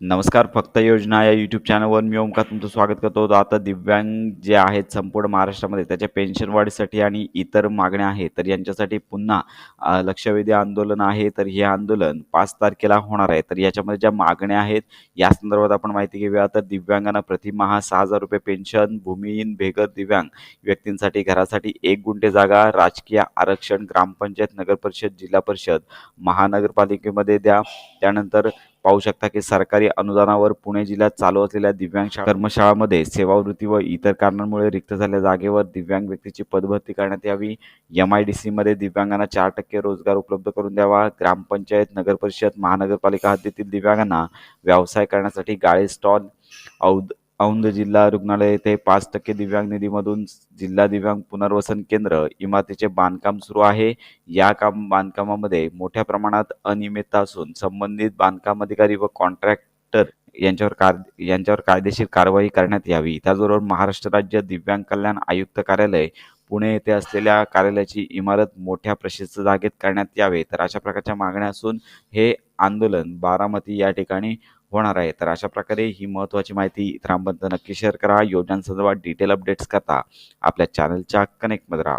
नमस्कार. फक्त योजना या यूट्यूब चॅनलवर मी ओमकार तुमचं स्वागत करतो. तर आता दिव्यांग जे आहेत संपूर्ण महाराष्ट्रामध्ये त्याच्या पेन्शन वाढीसाठी आणि इतर मागण्या आहेत, तर यांच्यासाठी पुन्हा लक्षवेधी आंदोलन आहे. तर हे आंदोलन 5 तारखेला होणार आहे. तर याच्यामध्ये ज्या मागण्या आहेत, या संदर्भात आपण माहिती घेऊया. तर दिव्यांगांना प्रतिमाह ₹6,000 पेन्शन, भूमिहीन, बेघर दिव्यांग व्यक्तींसाठी घरासाठी 1 गुंठे जागा, राजकीय आरक्षण, ग्रामपंचायत, नगरपरिषद, जिल्हा परिषद, महानगरपालिकेमध्ये द्या. त्यानंतर पाहू शकता की सरकारी अनुदानावर पुणे जिल्ह्यात चालू असलेल्या दिव्यांग कर्मशाळांमध्ये सेवानिवृत्ती व इतर कारणांमुळे रिक्त झालेल्या जागेवर दिव्यांग व्यक्तीची पदभरती करण्यात यावी. MIDCमध्ये दिव्यांगांना 4% रोजगार उपलब्ध करून द्यावा. ग्रामपंचायत, नगरपरिषद, महानगरपालिका हद्दीतील दिव्यांगांना व्यवसाय करण्यासाठी गाळे स्टॉल. औंध जिल्हा रुग्णालय येथे 5% दिव्यांग निधीमधून जिल्हा दिव्यांग पुनर्वसन केंद्र इमारतीचे बांधकाम सुरू आहे. या बांधकामामध्ये मोठ्या प्रमाणात अनियमितता असून संबंधित बांधकाम अधिकारी व कॉन्ट्रॅक्टर यांच्यावर कायदेशीर कारवाई करण्यात यावी. त्याचबरोबर महाराष्ट्र राज्य दिव्यांग कल्याण आयुक्त कार्यालय पुणे येथे असलेल्या कार्यालयाची इमारत मोठ्या प्रशस्त जागेत करण्यात यावे. तर अशा प्रकारच्या मागण्या असून हे आंदोलन बारामती या ठिकाणी होणार आहे. तर अशा प्रकारे ही महत्त्वाची माहिती इतरांपर्यंत नक्की शेअर करा. योजनांसंदर्भात डिटेल अपडेट्स करता आपल्या चॅनलच्या कनेक्टमध्ये राहा.